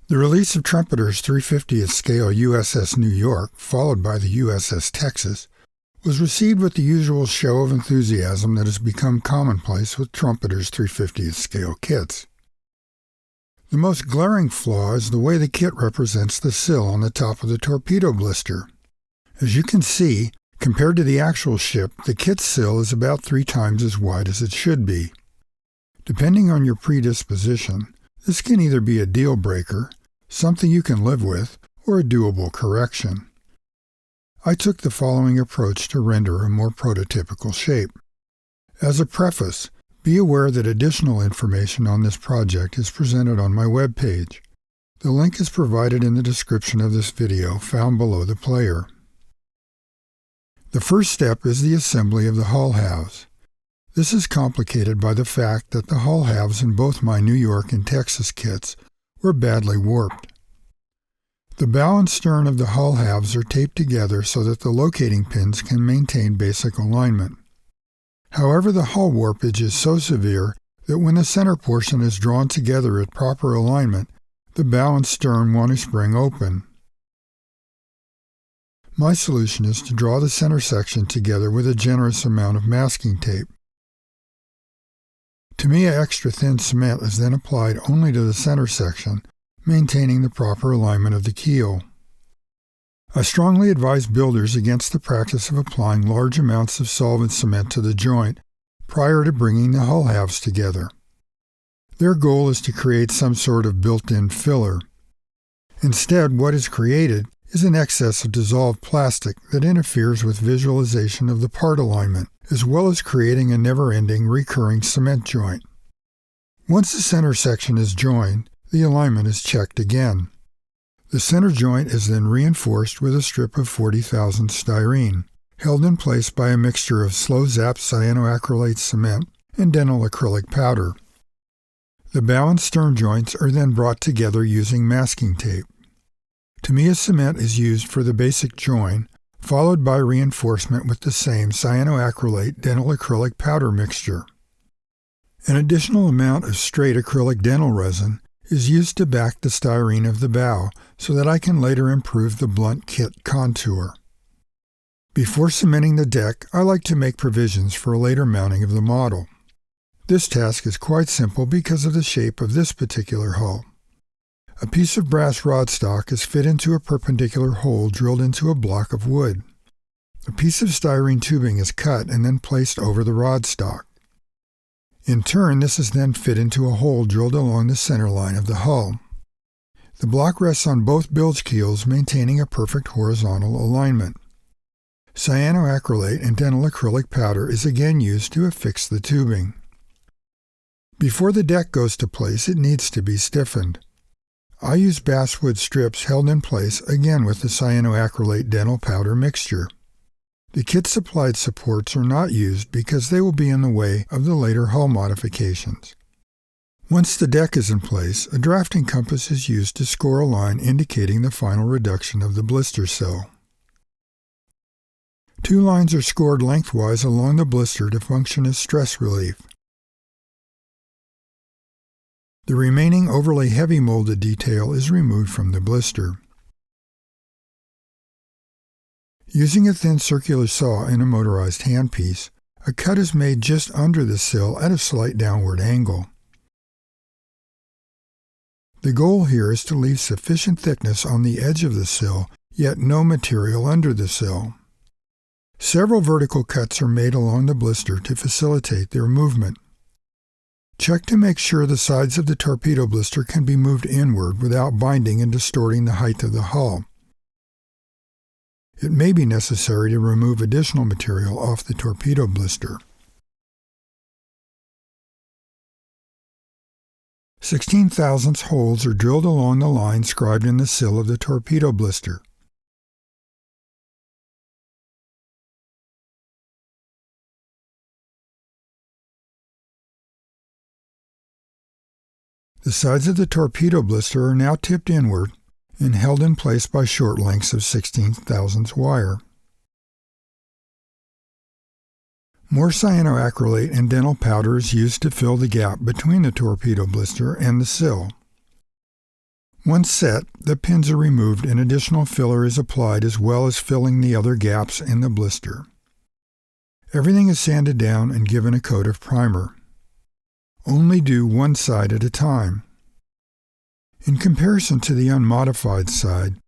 The release of Trumpeter's 350th scale USS New York, followed by the USS Texas, was received with the usual show of enthusiasm that has become commonplace with Trumpeter's 350th scale kits. The most glaring flaw is the way the kit represents the sill on the top of the torpedo blister. As you can see, compared to the actual ship, the kit's sill is about 3 times as wide as it should be. Depending on your predisposition, this can either be a deal breaker, something you can live with, or a doable correction. I took the following approach to render a more prototypical shape. As a preface, be aware that additional information on this project is presented on my webpage. The link is provided in the description of this video found below the player. The first step is the assembly of the hull halves. This is complicated by the fact that the hull halves in both my New York and Texas kits were badly warped. The bow and stern of the hull halves are taped together so that the locating pins can maintain basic alignment. However, the hull warpage is so severe that when the center portion is drawn together at proper alignment, the bow and stern want to spring open. My solution is to draw the center section together with a generous amount of masking tape. To me, extra thin cement is then applied only to the center section, maintaining the proper alignment of the keel. I strongly advise builders against the practice of applying large amounts of solvent cement to the joint prior to bringing the hull halves together. Their goal is to create some sort of built-in filler. Instead, what is created is an excess of dissolved plastic that interferes with visualization of the part alignment, as well as creating a never-ending recurring cement joint. Once the center section is joined, the alignment is checked again. The center joint is then reinforced with a strip of 40,000 styrene, held in place by a mixture of slow-zap cyanoacrylate cement and dental acrylic powder. The bow and stern joints are then brought together using masking tape. Tamiya cement is used for the basic join, followed by reinforcement with the same cyanoacrylate dental acrylic powder mixture. An additional amount of straight acrylic dental resin is used to back the styrene of the bow so that I can later improve the blunt kit contour. Before cementing the deck, I like to make provisions for later mounting of the model. This task is quite simple because of the shape of this particular hull. A piece of brass rod stock is fit into a perpendicular hole drilled into a block of wood. A piece of styrene tubing is cut and then placed over the rod stock. In turn, this is then fit into a hole drilled along the center line of the hull. The block rests on both bilge keels, maintaining a perfect horizontal alignment. Cyanoacrylate and dental acrylic powder is again used to affix the tubing. Before the deck goes to place, it needs to be stiffened. I use basswood strips held in place again with the cyanoacrylate dental powder mixture. The kit-supplied supports are not used because they will be in the way of the later hull modifications. Once the deck is in place, a drafting compass is used to score a line indicating the final reduction of the blister sill. 2 lines are scored lengthwise along the blister to function as stress relief. The remaining overly heavy molded detail is removed from the blister. Using a thin circular saw and a motorized handpiece, a cut is made just under the sill at a slight downward angle. The goal here is to leave sufficient thickness on the edge of the sill, yet no material under the sill. Several vertical cuts are made along the blister to facilitate their movement. Check to make sure the sides of the torpedo blister can be moved inward without binding and distorting the height of the hull. It may be necessary to remove additional material off the torpedo blister. 16/1000 holes are drilled along the line scribed in the sill of the torpedo blister. The sides of the torpedo blister are now tipped inward and held in place by short lengths of 16/1000 wire. More cyanoacrylate and dental powder is used to fill the gap between the torpedo blister and the sill. Once set, the pins are removed and additional filler is applied as well as filling the other gaps in the blister. Everything is sanded down and given a coat of primer. Only do one side at a time. In comparison to the unmodified side,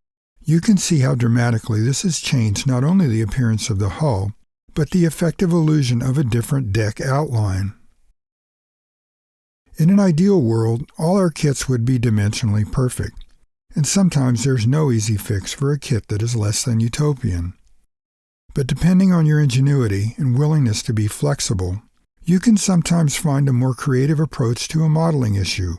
you can see how dramatically this has changed not only the appearance of the hull, but the effective illusion of a different deck outline. In an ideal world, all our kits would be dimensionally perfect, and sometimes there's no easy fix for a kit that is less than utopian. But depending on your ingenuity and willingness to be flexible, you can sometimes find a more creative approach to a modeling issue